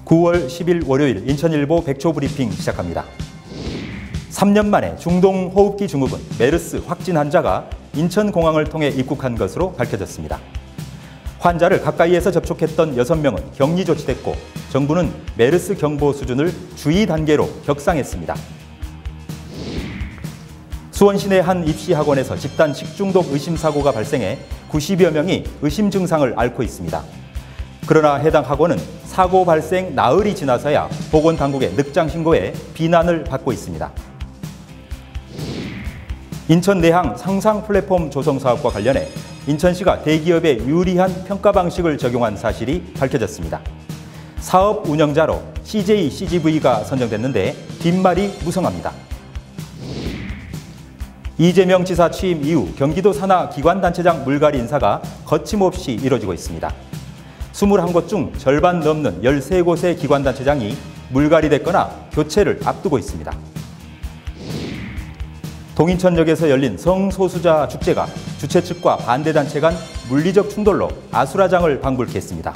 9월 10일 월요일 인천일보 백초 브리핑 시작합니다. 3년 만에 중동 호흡기 증후군 메르스 확진 환자가 인천공항을 통해 입국한 것으로 밝혀졌습니다. 환자를 가까이에서 접촉했던 6명은 격리 조치됐고 정부는 메르스 경보 수준을 주의 단계로 격상했습니다. 수원 시내 한 입시학원에서 집단 식중독 의심 사고가 발생해 90여 명이 의심 증상을 앓고 있습니다. 그러나 해당 학원은 사고 발생 나흘이 지나서야 보건당국의 늑장 신고에 비난을 받고 있습니다. 인천 내항 상상 플랫폼 조성 사업과 관련해 인천시가 대기업에 유리한 평가 방식을 적용한 사실이 밝혀졌습니다. 사업 운영자로 CJ CGV가 선정됐는데 뒷말이 무성합니다. 이재명 지사 취임 이후 경기도 산하 기관단체장 물갈이 인사가 거침없이 이뤄지고 있습니다. 21곳 중 절반 넘는 13곳의 기관단체장이 물갈이됐거나 교체를 앞두고 있습니다. 동인천역에서 열린 성소수자 축제가 주최 측과 반대단체 간 물리적 충돌로 아수라장을 방불케 했습니다.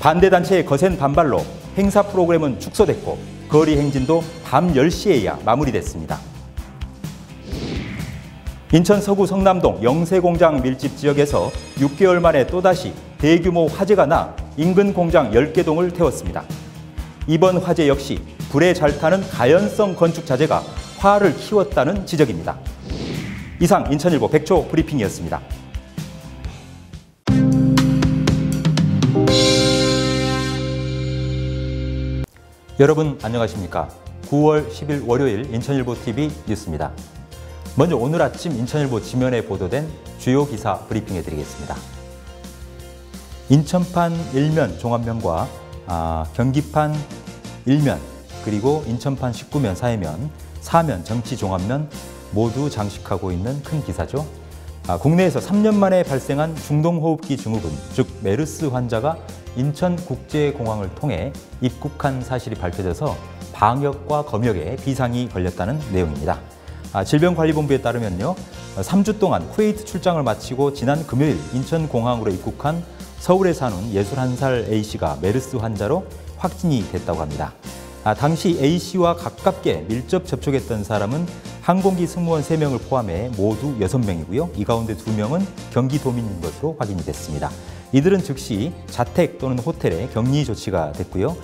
반대단체의 거센 반발로 행사 프로그램은 축소됐고 거리 행진도 밤 10시에야 마무리됐습니다. 인천 서구 성남동 영세공장 밀집 지역에서 6개월 만에 또다시 대규모 화재가 나 인근 공장 10개 동을 태웠습니다. 이번 화재 역시 불에 잘 타는 가연성 건축 자재가 화를 키웠다는 지적입니다. 이상 인천일보 백초 브리핑이었습니다. 여러분 안녕하십니까? 9월 10일 월요일 인천일보 TV 뉴스입니다. 먼저 오늘 아침 인천일보 지면에 보도된 주요 기사 브리핑해드리겠습니다. 인천판 1면 종합면과 경기판 1면 그리고 인천판 19면 사회면, 4면 정치 종합면 모두 장식하고 있는 큰 기사죠. 국내에서 3년 만에 발생한 중동호흡기 증후군, 즉 메르스 환자가 인천국제공항을 통해 입국한 사실이 밝혀져서 방역과 검역에 비상이 걸렸다는 내용입니다. 질병관리본부에 따르면요, 3주 동안 쿠웨이트 출장을 마치고 지난 금요일 인천공항으로 입국한 서울에 사는 61살 A씨가 메르스 환자로 확진이 됐다고 합니다. 당시 A씨와 가깝게 밀접 접촉했던 사람은 항공기 승무원 3명을 포함해 모두 6명이고요. 이 가운데 2명은 경기도민인 것으로 확인이 됐습니다. 이들은 즉시 자택 또는 호텔에 격리 조치가 됐고요.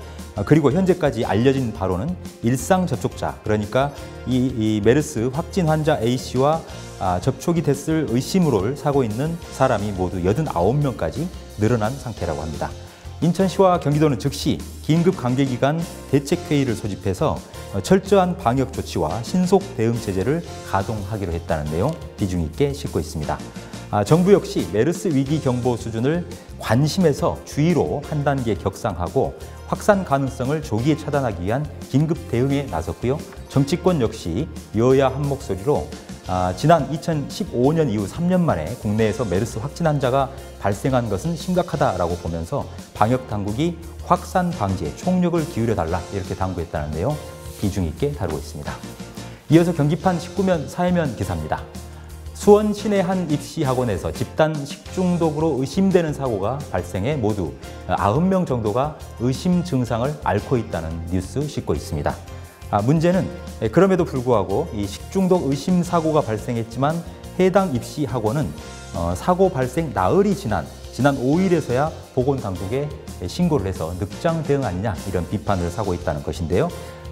그리고 현재까지 알려진 바로는 일상 접촉자, 그러니까 이 메르스 확진 환자 A씨와 접촉이 됐을 의심으로 사고 있는 사람이 모두 89명까지 늘어난 상태라고 합니다. 인천시와 경기도는 즉시 긴급 관계기관 대책회의를 소집해서 철저한 방역 조치와 신속 대응 체제를 가동하기로 했다는 내용 비중 있게 싣고 있습니다. 정부 역시 메르스 위기 경보 수준을 관심에서 주의로 한 단계 격상하고 확산 가능성을 조기에 차단하기 위한 긴급 대응에 나섰고요. 정치권 역시 여야 한 목소리로 지난 2015년 이후 3년 만에 국내에서 메르스 확진 환자가 발생한 것은 심각하다라고 보면서 방역 당국이 확산 방지에 총력을 기울여달라 이렇게 당부했다는 내용 비중 있게 다루고 있습니다. 이어서 경기판 19면 사회면 기사입니다. 수원 시내 한 입시학원에서 집단 식중독으로 의심되는 사고가 발생해 모두 90명 정도가 의심 증상을 앓고 있다는 뉴스 싣고 있습니다. 문제는 그럼에도 불구하고 이 식중독 의심 사고가 발생했지만 해당 입시학원은 사고 발생 나흘이 지난 5일에서야 보건당국에 신고를 해서 늑장 대응 아니냐 이런 비판을 사고 있다는 것인데요.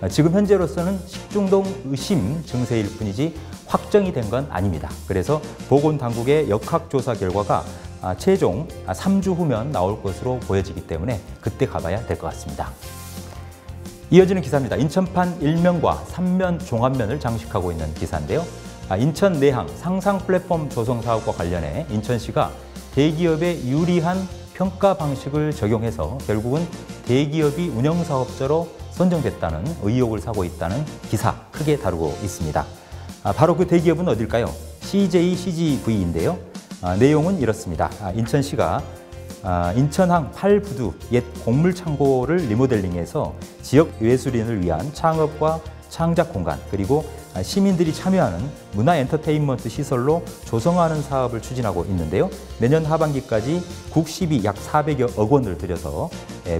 지금 현재로서는 식중독 의심 증세일 뿐이지 확정이 된 건 아닙니다. 그래서 보건당국의 역학조사 결과가 최종 3주 후면 나올 것으로 보여지기 때문에 그때 가봐야 될 것 같습니다. 이어지는 기사입니다. 인천판 1면과 3면 종합면을 장식하고 있는 기사인데요. 인천 내항 상상 플랫폼 조성 사업과 관련해 인천시가 대기업에 유리한 평가 방식을 적용해서 결국은 대기업이 운영사업자로 선정됐다는 의혹을 사고 있다는 기사 크게 다루고 있습니다. 바로 그 대기업은 어딜까요? CJ CGV인데요. 내용은 이렇습니다. 인천시가 인천항 8부두 옛 곡물창고를 리모델링해서 지역 예술인을 위한 창업과 창작 공간 그리고 시민들이 참여하는 문화 엔터테인먼트 시설로 조성하는 사업을 추진하고 있는데요. 내년 하반기까지 국시비 약 400여 원을 들여서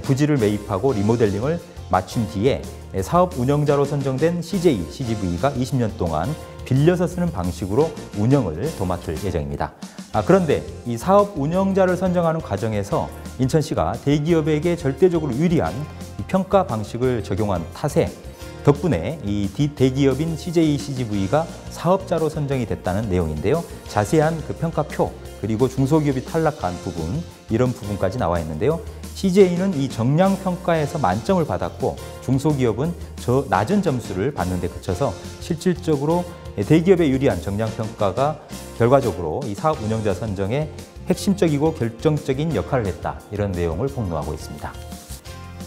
부지를 매입하고 리모델링을 마친 뒤에 사업 운영자로 선정된 CJ, CGV가 20년 동안 빌려서 쓰는 방식으로 운영을 도맡을 예정입니다. 그런데 이 사업 운영자를 선정하는 과정에서 인천시가 대기업에게 절대적으로 유리한 평가 방식을 적용한 탓에 덕분에 이 대기업인 CJ, CGV가 사업자로 선정이 됐다는 내용인데요. 자세한 그 평가표 그리고 중소기업이 탈락한 부분, 이런 부분까지 나와 있는데요. CJ는 이 정량평가에서 만점을 받았고 중소기업은 저 낮은 점수를 받는 데 그쳐서 실질적으로 대기업에 유리한 정량평가가 결과적으로 이 사업 운영자 선정에 핵심적이고 결정적인 역할을 했다, 이런 내용을 폭로하고 있습니다.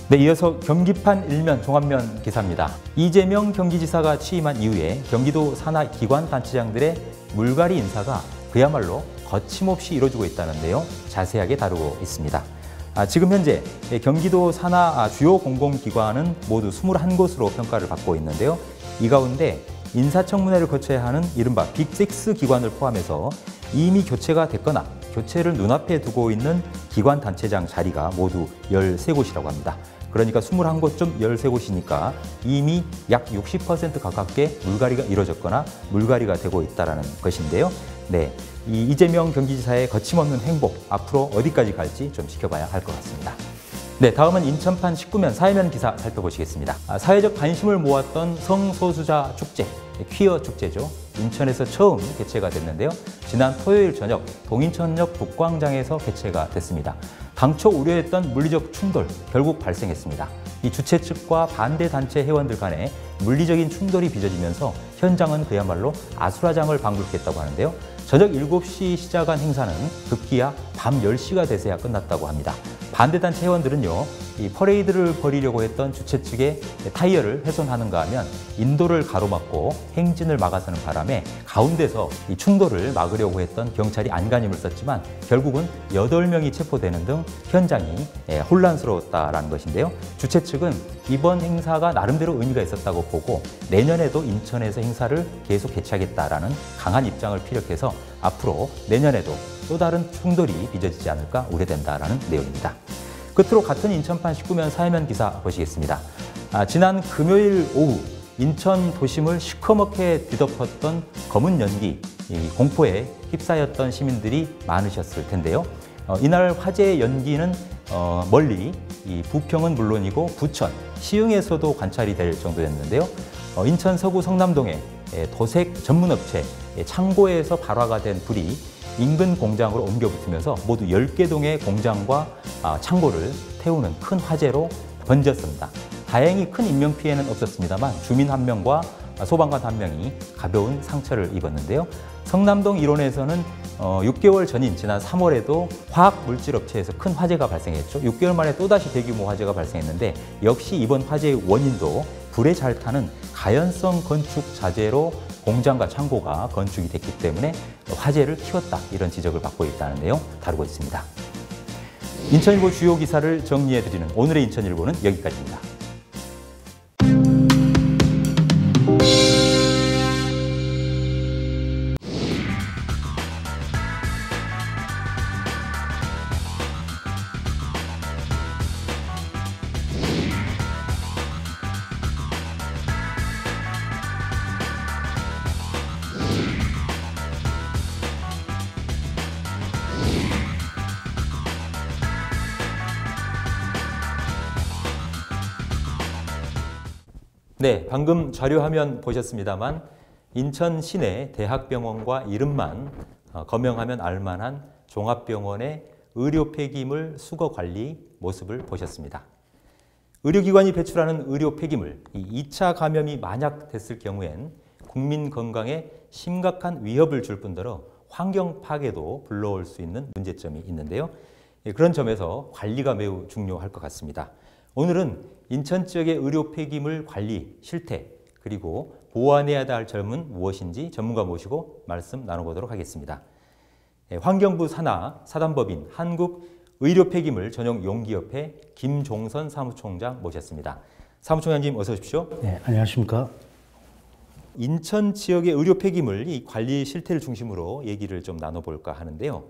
네, 이어서 경기판 일면 종합면 기사입니다. 이재명 경기지사가 취임한 이후에 경기도 산하 기관 단체장들의 물갈이 인사가 그야말로 거침없이 이루어지고 있다는데요. 자세하게 다루고 있습니다. 지금 현재 경기도 산하 주요 공공기관은 모두 21곳으로 평가를 받고 있는데요. 이 가운데 인사청문회를 거쳐야 하는 이른바 빅6 기관을 포함해서 이미 교체가 됐거나 교체를 눈앞에 두고 있는 기관 단체장 자리가 모두 13곳이라고 합니다. 그러니까 21곳 중 13곳이니까 이미 약 60% 가깝게 물갈이가 이루어졌거나 물갈이가 되고 있다는 것인데요. 네, 이 이재명 경기지사의 거침없는 행보, 앞으로 어디까지 갈지 좀 지켜봐야 할 것 같습니다. 네, 다음은 인천판 19면 사회면 기사 살펴보시겠습니다. 사회적 관심을 모았던 성소수자 축제, 퀴어 축제죠. 인천에서 처음 개최가 됐는데요. 지난 토요일 저녁 동인천역 북광장에서 개최가 됐습니다. 당초 우려했던 물리적 충돌 결국 발생했습니다. 이 주최 측과 반대 단체 회원들 간에 물리적인 충돌이 빚어지면서 현장은 그야말로 아수라장을 방불케했다고 하는데요. 저녁 7시 시작한 행사는 급기야 밤 10시가 돼서야 끝났다고 합니다. 반대단체 회원들은요, 이 퍼레이드를 벌이려고 했던 주최 측의 타이어를 훼손하는가 하면 인도를 가로막고 행진을 막아서는 바람에 가운데서 이 충돌을 막으려고 했던 경찰이 안간힘을 썼지만 결국은 8명이 체포되는 등 현장이 혼란스러웠다라는 것인데요. 주최 측은 이번 행사가 나름대로 의미가 있었다고 보고 내년에도 인천에서 행사를 계속 개최하겠다라는 강한 입장을 피력해서 앞으로 내년에도 또 다른 충돌이 빚어지지 않을까 우려된다라는 내용입니다. 끝으로 같은 인천판 19면 사회면 기사 보시겠습니다. 지난 금요일 오후 인천 도심을 시커멓게 뒤덮었던 검은 연기, 공포에 휩싸였던 시민들이 많으셨을 텐데요. 이날 화재의 연기는 멀리 부평은 물론이고 부천, 시흥에서도 관찰이 될 정도였는데요. 인천 서구 성남동의 도색 전문업체 창고에서 발화가 된 불이 인근 공장으로 옮겨 붙으면서 모두 10개 동의 공장과 창고를 태우는 큰 화재로 번졌습니다. 다행히 큰 인명피해는 없었습니다만 주민 1명과 소방관 1명이 가벼운 상처를 입었는데요. 성남동 일원에서는 6개월 전인 지난 3월에도 화학물질업체에서 큰 화재가 발생했죠. 6개월 만에 또다시 대규모 화재가 발생했는데 역시 이번 화재의 원인도 불에 잘 타는 가연성 건축 자재로 공장과 창고가 건축이 됐기 때문에 화재를 키웠다, 이런 지적을 받고 있다는 내용 다루고 있습니다. 인천일보 주요 기사를 정리해드리는 오늘의 인천일보는 여기까지입니다. 네, 방금 자료화면 보셨습니다만 인천 시내 대학병원과 이름만 거명하면 알만한 종합병원의 의료 폐기물 수거 관리 모습을 보셨습니다. 의료기관이 배출하는 의료 폐기물, 이 2차 감염이 만약 됐을 경우엔 국민 건강에 심각한 위협을 줄 뿐더러 환경 파괴도 불러올 수 있는 문제점이 있는데요. 그런 점에서 관리가 매우 중요할 것 같습니다. 오늘은 인천 지역의 의료 폐기물 관리 실태, 그리고 보완해야 할 점은 무엇인지 전문가 모시고 말씀 나눠보도록 하겠습니다. 환경부 산하 사단법인 한국의료폐기물 전용용기협회 김종선 사무총장 모셨습니다. 사무총장님 어서 오십시오. 네, 안녕하십니까. 인천 지역의 의료 폐기물 이 관리 실태를 중심으로 얘기를 좀 나눠볼까 하는데요.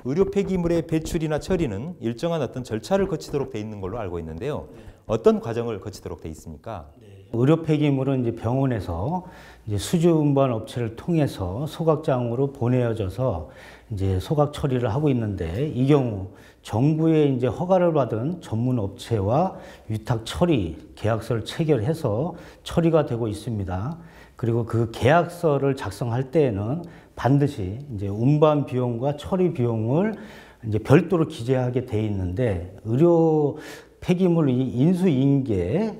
의료 폐기물의 배출이나 처리는 일정한 어떤 절차를 거치도록 돼 있는 걸로 알고 있는데요. 어떤 과정을 거치도록 돼 있습니까? 의료 폐기물은 이제 병원에서 이제 수주 운반 업체를 통해서 소각장으로 보내어져서 이제 소각 처리를 하고 있는데, 이 경우 정부의 이제 허가를 받은 전문 업체와 위탁 처리 계약서를 체결해서 처리가 되고 있습니다. 그리고 그 계약서를 작성할 때에는 반드시 이제 운반 비용과 처리 비용을 이제 별도로 기재하게 돼 있는데, 의료 폐기물 인수인계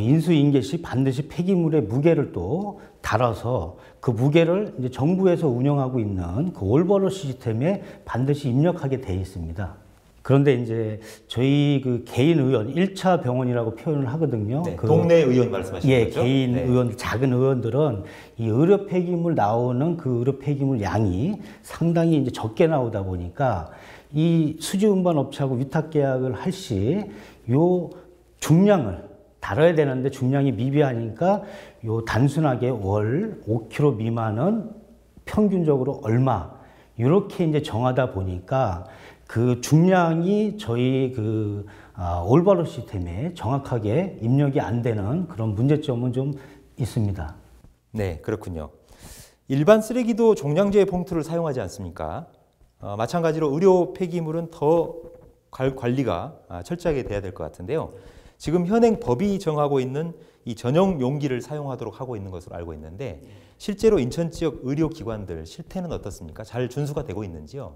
인수인계 시 반드시 폐기물의 무게를 또 달아서 그 무게를 이제 정부에서 운영하고 있는 그 올바로 시스템에 반드시 입력하게 돼 있습니다. 그런데 이제 저희 그 개인 의원 1차 병원이라고 표현을 하거든요. 네, 그 동네 의원 말씀하시는 거죠? 개인 네. 의원, 작은 의원들은 이 의료 폐기물 나오는 그 의료 폐기물 양이 상당히 이제 적게 나오다 보니까 이 수주 운반 업체하고 위탁 계약을 할 시 요 중량을 다뤄야 되는데 중량이 미비하니까 요 단순하게 월 5kg 미만은 평균적으로 얼마 이렇게 이제 정하다 보니까 그 중량이 저희 그 올바로 시스템에 정확하게 입력이 안 되는 그런 문제점은 좀 있습니다. 네, 그렇군요. 일반 쓰레기도 종량제 봉투를 사용하지 않습니까? 마찬가지로 의료 폐기물은 더 관리가 철저하게 돼야 될 것 같은데요. 지금 현행 법이 정하고 있는 이 전용 용기를 사용하도록 하고 있는 것으로 알고 있는데, 실제로 인천 지역 의료기관들 실태는 어떻습니까? 잘 준수가 되고 있는지요?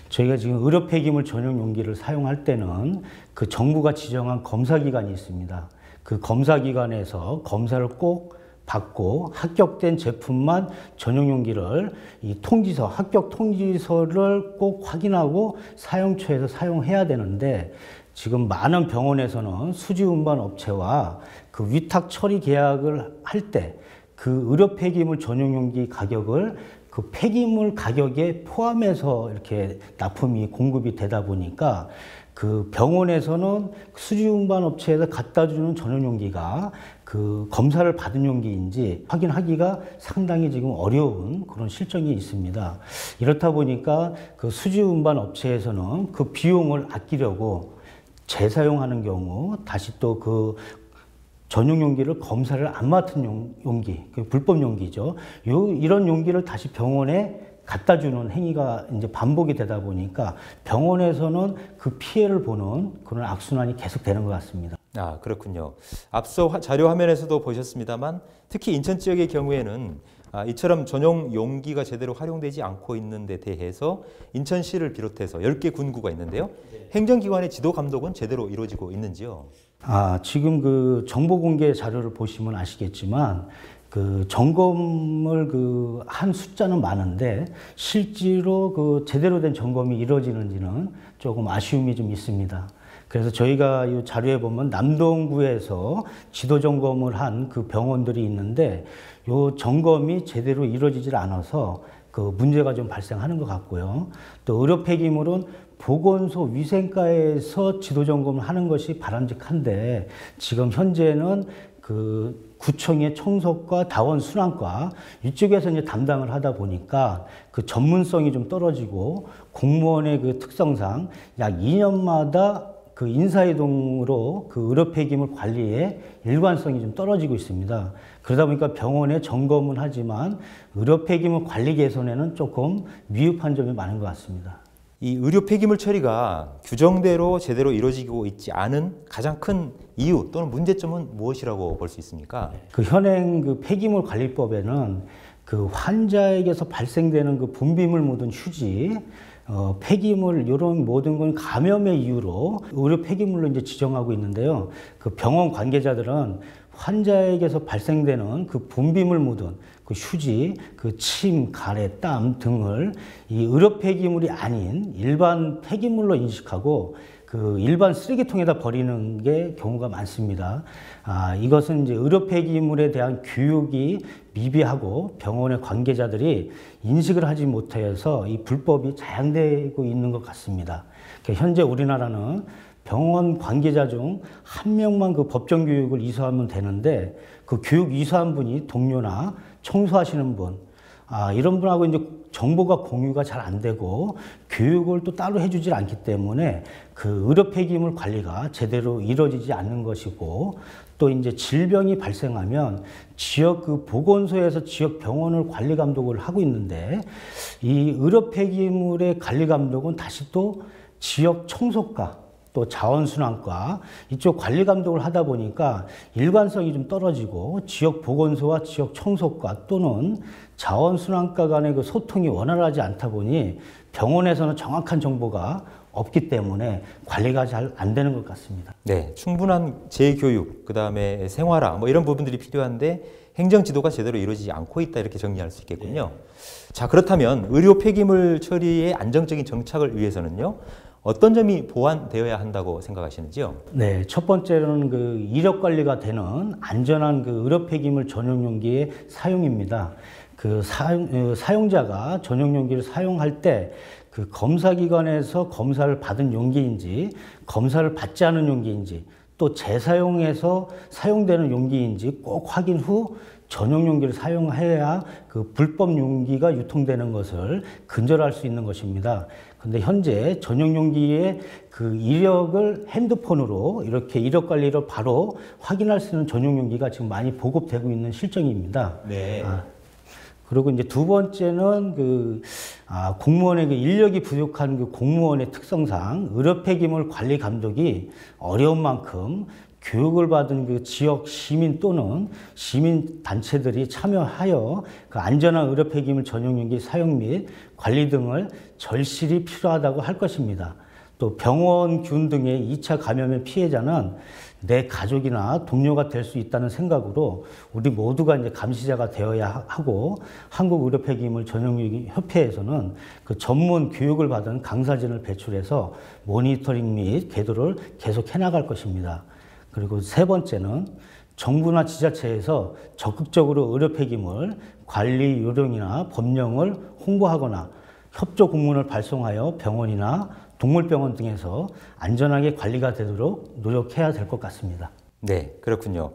저희가 지금 의료 폐기물 전용 용기를 사용할 때는 그 정부가 지정한 검사기관이 있습니다. 그 검사기관에서 검사를 꼭 받고 합격된 제품만 전용 용기를 이 통지서, 합격 통지서를 꼭 확인하고 사용처에서 사용해야 되는데, 지금 많은 병원에서는 수지 운반 업체와 그 위탁 처리 계약을 할 때 그 의료 폐기물 전용 용기 가격을 그 폐기물 가격에 포함해서 이렇게 납품이 공급이 되다 보니까 그 병원에서는 수지 운반 업체에서 갖다 주는 전용 용기가 그 검사를 받은 용기인지 확인하기가 상당히 지금 어려운 그런 실정이 있습니다. 이렇다 보니까 그 수지 운반 업체에서는 그 비용을 아끼려고 재사용하는 경우 다시 또 그 전용 용기를 검사를 안 맡은 용기, 그 불법 용기죠. 이런 용기를 다시 병원에 갖다 주는 행위가 이제 반복이 되다 보니까 병원에서는 그 피해를 보는 그런 악순환이 계속되는 것 같습니다. 아, 그렇군요. 앞서 자료 화면에서도 보셨습니다만, 특히 인천 지역의 경우에는 이처럼 전용 용기가 제대로 활용되지 않고 있는 데 대해서 인천시를 비롯해서 10개 군구가 있는데요. 행정기관의 지도 감독은 제대로 이루어지고 있는지요? 지금 그 정보 공개 자료를 보시면 아시겠지만 그 점검을 그 한 숫자는 많은데 실제로 그 제대로 된 점검이 이루어지는지는 조금 아쉬움이 좀 있습니다. 그래서 저희가 이 자료에 보면 남동구에서 지도 점검을 한 그 병원들이 있는데 이 점검이 제대로 이루어지질 않아서 그 문제가 좀 발생하는 것 같고요. 또 의료 폐기물은 보건소 위생과에서 지도 점검을 하는 것이 바람직한데, 지금 현재는 그 구청의 청소과 다원 순환과 이쪽에서 이제 담당을 하다 보니까 그 전문성이 좀 떨어지고 공무원의 그 특성상 약 2년마다 그 인사이동으로 그 의료 폐기물 관리에 일관성이 좀 떨어지고 있습니다. 그러다 보니까 병원에 점검은 하지만 의료 폐기물 관리 개선에는 조금 미흡한 점이 많은 것 같습니다. 이 의료 폐기물 처리가 규정대로 제대로 이루어지고 있지 않은 가장 큰 이유 또는 문제점은 무엇이라고 볼 수 있습니까? 그 현행 그 폐기물 관리법에는 그 환자에게서 발생되는 그 분비물 묻은 휴지, 폐기물 이런 모든 건 감염의 이유로 의료 폐기물로 이제 지정하고 있는데요. 그 병원 관계자들은 환자에게서 발생되는 그 분비물 묻은 그 휴지, 그 침, 가래, 땀 등을 이 의료 폐기물이 아닌 일반 폐기물로 인식하고 그 일반 쓰레기통에다 버리는 게 경우가 많습니다. 이것은 이제 의료 폐기물에 대한 교육이 미비하고 병원의 관계자들이 인식을 하지 못해서 이 불법이 자행되고 있는 것 같습니다. 현재 우리나라는 병원 관계자 중 한 명만 그 법정 교육을 이수하면 되는데 그 교육 이수한 분이 동료나 청소하시는 분, 이런 분하고 이제 정보가 공유가 잘 안 되고 교육을 또 따로 해주질 않기 때문에 그 의료 폐기물 관리가 제대로 이루어지지 않는 것이고, 또 이제 질병이 발생하면 지역 그 보건소에서 지역 병원을 관리 감독을 하고 있는데, 이 의료 폐기물의 관리 감독은 다시 또 지역 청소과 또 자원순환과 이쪽 관리 감독을 하다 보니까 일관성이 좀 떨어지고, 지역 보건소와 지역 청소과 또는 자원순환과 간의 그 소통이 원활하지 않다 보니 병원에서는 정확한 정보가 없기 때문에 관리가 잘 안 되는 것 같습니다. 네, 충분한 재교육, 그다음에 생활화 뭐 이런 부분들이 필요한데 행정 지도가 제대로 이루어지지 않고 있다, 이렇게 정리할 수 있겠군요. 자, 그렇다면 의료 폐기물 처리의 안정적인 정착을 위해서는요, 어떤 점이 보완되어야 한다고 생각하시는지요? 네, 첫 번째로는 그 이력 관리가 되는 안전한 그 의료 폐기물 전용 용기의 사용입니다. 그 사용자가 전용 용기를 사용할 때 그 검사기관에서 검사를 받은 용기인지, 검사를 받지 않은 용기인지, 또 재사용해서 사용되는 용기인지 꼭 확인 후 전용 용기를 사용해야 그 불법 용기가 유통되는 것을 근절할 수 있는 것입니다. 근데 현재 전용 용기의 그 이력을 핸드폰으로 이렇게 이력 관리를 바로 확인할 수 있는 전용 용기가 지금 많이 보급되고 있는 실정입니다. 네. 그리고 이제 두 번째는 공무원의 그 인력이 부족한 그 공무원의 특성상 의료 폐기물 관리 감독이 어려운 만큼 교육을 받은 그 지역 시민 또는 시민 단체들이 참여하여 그 안전한 의료 폐기물 전용 용기 사용 및 관리 등을 절실히 필요하다고 할 것입니다. 또 병원균 등의 2차 감염의 피해자는 내 가족이나 동료가 될 수 있다는 생각으로 우리 모두가 이제 감시자가 되어야 하고, 한국 의료 폐기물 전용 협회에서는 그 전문 교육을 받은 강사진을 배출해서 모니터링 및 계도를 계속 해나갈 것입니다. 그리고 세 번째는 정부나 지자체에서 적극적으로 의료 폐기물 관리 요령이나 법령을 홍보하거나 협조 공문을 발송하여 병원이나 동물병원 등에서 안전하게 관리가 되도록 노력해야 될 것 같습니다. 네, 그렇군요.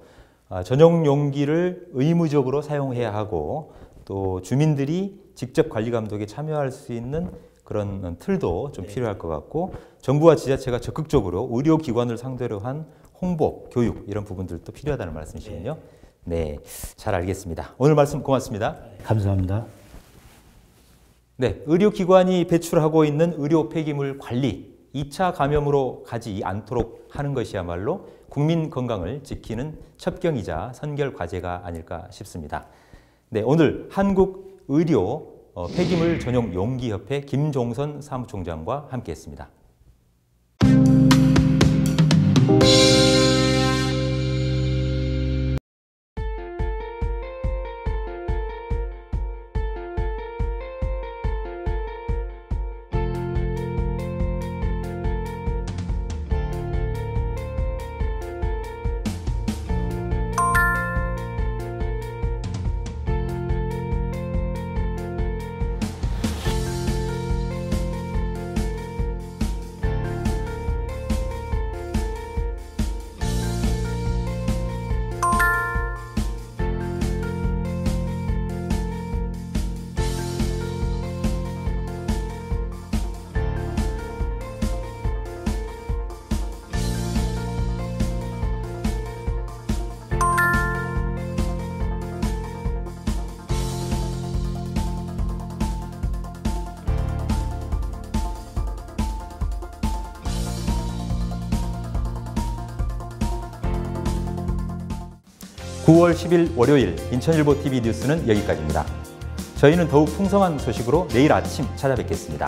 전용 용기를 의무적으로 사용해야 하고, 또 주민들이 직접 관리 감독에 참여할 수 있는 그런 틀도 좀 필요할 것 같고, 정부와 지자체가 적극적으로 의료기관을 상대로 한 홍보, 교육 이런 부분들도 필요하다는 말씀이시군요. 네, 잘 알겠습니다. 오늘 말씀 고맙습니다. 감사합니다. 네, 의료기관이 배출하고 있는 의료 폐기물 관리, 2차 감염으로 가지 않도록 하는 것이야말로 국민 건강을 지키는 첩경이자 선결 과제가 아닐까 싶습니다. 네, 오늘 한국 의료 폐기물 전용 용기협회 김종선 사무총장과 함께했습니다. 9월 10일 월요일 인천일보 TV 뉴스는 여기까지입니다. 저희는 더욱 풍성한 소식으로 내일 아침 찾아뵙겠습니다.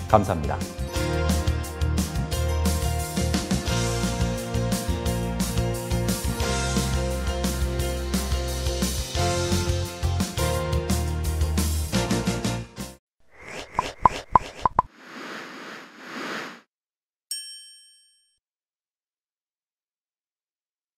감사합니다.